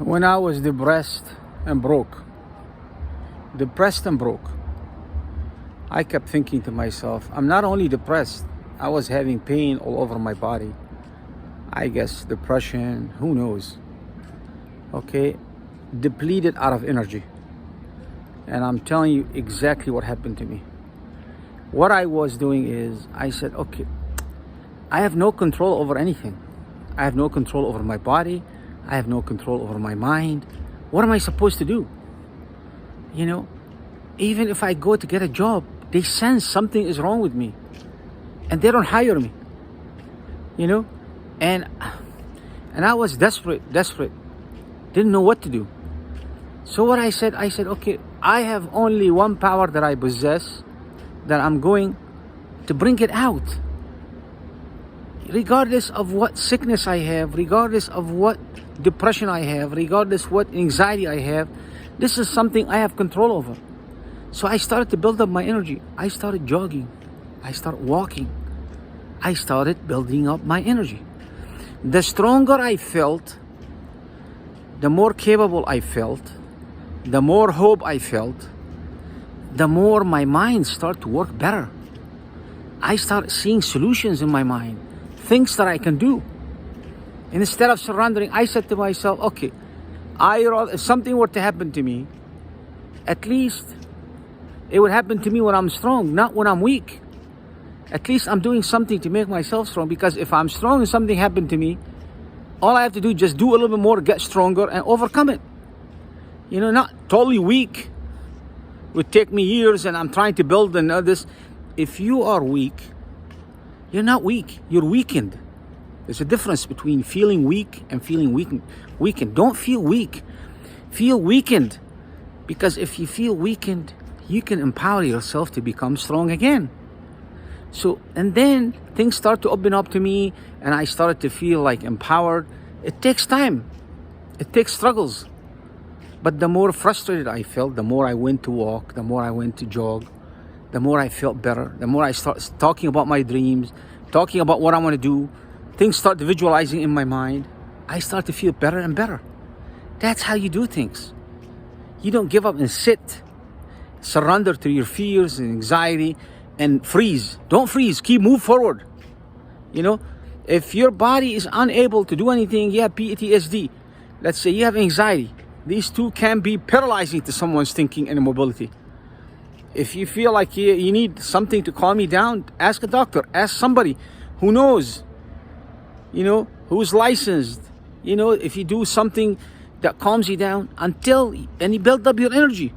When I was and broke, depressed and broke, I kept thinking to myself, I'm not only depressed, I was having pain all over my body. I guess depression, who knows? Okay, depleted out of energy. And I'm telling you exactly what happened to me. What I was doing is, I said, okay, I have no control over anything. I have no control over my body. I have no control over my mind. What am I supposed to do? You know, even if I go to get a job, they sense something is wrong with me and they don't hire me, you know? And I was desperate, didn't know what to do. So what I said, okay, I have only one power that I possess, that I'm going to bring it out. Regardless of what sickness I have, regardless of what depression I have, regardless what anxiety I have, this is something I have control over. So I started to build up my energy. I started jogging. I started walking. I started building up my energy. The stronger I felt, the more capable I felt, the more hope I felt, the more my mind started to work better. I started seeing solutions in my mind, things that I can do. And instead of surrendering, I said to myself, okay, if something were to happen to me, at least it would happen to me when I'm strong, not when I'm weak. At least I'm doing something to make myself strong, because if I'm strong and something happened to me, all I have to do is just do a little bit more, get stronger and overcome it. You know, not totally weak. It would take me years and I'm trying to build and all this. If you are weak, you're not weak, you're weakened. There's a difference between feeling weak and feeling weakened. Don't feel weak, feel weakened. Because if you feel weakened, you can empower yourself to become strong again. So, and then things start to open up to me and I started to feel like empowered. It takes time. It takes struggles. But the more frustrated I felt, the more I went to walk, the more I went to jog, the more I felt better, the more I start talking about my dreams, talking about what I want to do. Things start visualizing in my mind. I start to feel better and better. That's how you do things. You don't give up and sit, surrender to your fears and anxiety and freeze. Don't freeze, move forward. You know, if your body is unable to do anything, you have PTSD. Let's say you have anxiety. These two can be paralyzing to someone's thinking and mobility. If you feel like you need something to calm you down, ask a doctor, ask somebody who knows, you know, who's licensed. You know, if you do something that calms you down and you build up your energy.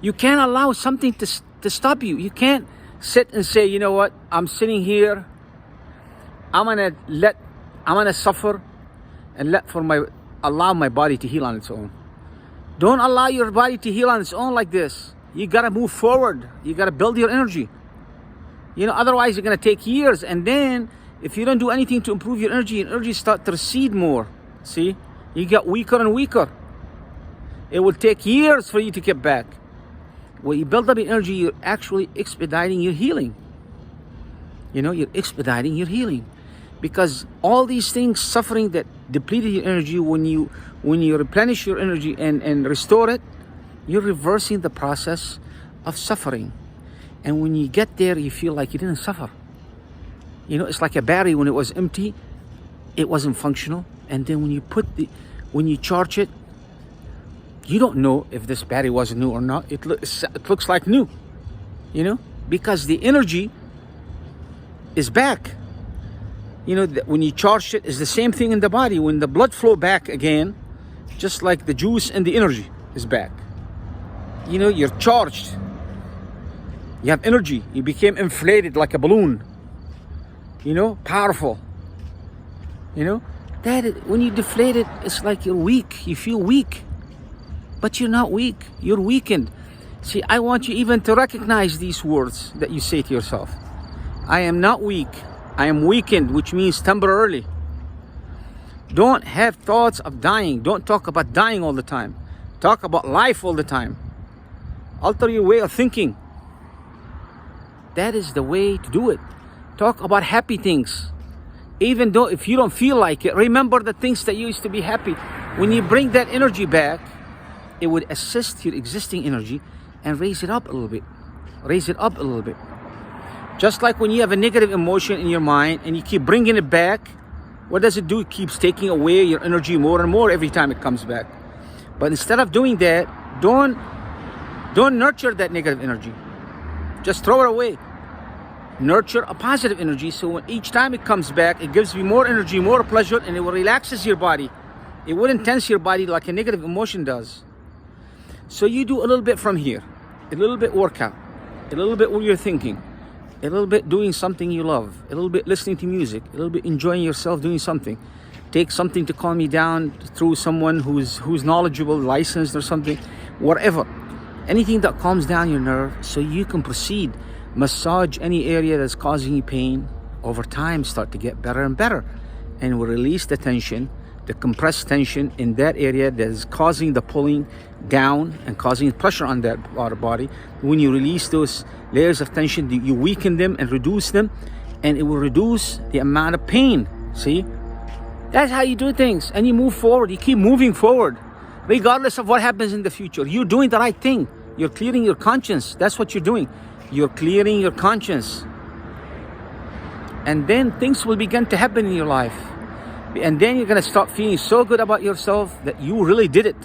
You can't allow something to stop you. You can't sit and say, you know what, I'm sitting here, I'm gonna suffer and allow my body to heal on its own. Don't allow your body to heal on its own like this. You gotta move forward. You gotta build your energy. You know, otherwise you're gonna take years, and then if you don't do anything to improve your energy start to recede more. See, you get weaker and weaker. It will take years for you to get back. When you build up your energy, you're actually expediting your healing. You know, you're expediting your healing. Because all these things, suffering that depleted your energy, when you replenish your energy and restore it, you're reversing the process of suffering. And when you get there, you feel like you didn't suffer. You know, it's like a battery when it was empty, it wasn't functional. And then when you charge it, you don't know if this battery was new or not. It looks like new, you know, because the energy is back. You know, when you charge it, it's the same thing in the body. When the blood flow back again, just like the juice and the energy is back. You know, you're charged. You have energy. You became inflated like a balloon. You know, powerful. You know, when you deflate it, it's like you're weak. You feel weak. But you're not weak. You're weakened. See, I want you even to recognize these words that you say to yourself. I am not weak. I am weakened, which means temporarily. Don't have thoughts of dying. Don't talk about dying all the time. Talk about life all the time. Alter your way of thinking. That is the way to do it. Talk about happy things. Even though if you don't feel like it, remember the things that used to be happy. When you bring that energy back, it would assist your existing energy and raise it up a little bit. Raise it up a little bit. Just like when you have a negative emotion in your mind and you keep bringing it back, what does it do? It keeps taking away your energy more and more every time it comes back. But instead of doing that, don't nurture that negative energy. Just throw it away. Nurture a positive energy, so when each time it comes back, it gives you more energy, more pleasure, and it will relaxes your body. It wouldn't tense your body like a negative emotion does. So you do a little bit from here, a little bit workout, a little bit what you're thinking, a little bit doing something you love, a little bit listening to music, a little bit enjoying yourself doing something. Take something to calm you down through someone who's knowledgeable, licensed or something, whatever. Anything that calms down your nerve so you can proceed. Massage any area that's causing you pain. Over time, start to get better and better. And will release the tension, the compressed tension in that area that is causing the pulling down and causing pressure on that body. When you release those layers of tension, you weaken them and reduce them, and it will reduce the amount of pain. See? That's how you do things, and you move forward. You keep moving forward, regardless of what happens in the future. You're doing the right thing. You're clearing your conscience. That's what you're doing. You're clearing your conscience. And then things will begin to happen in your life. And then you're going to start feeling so good about yourself that you really did it.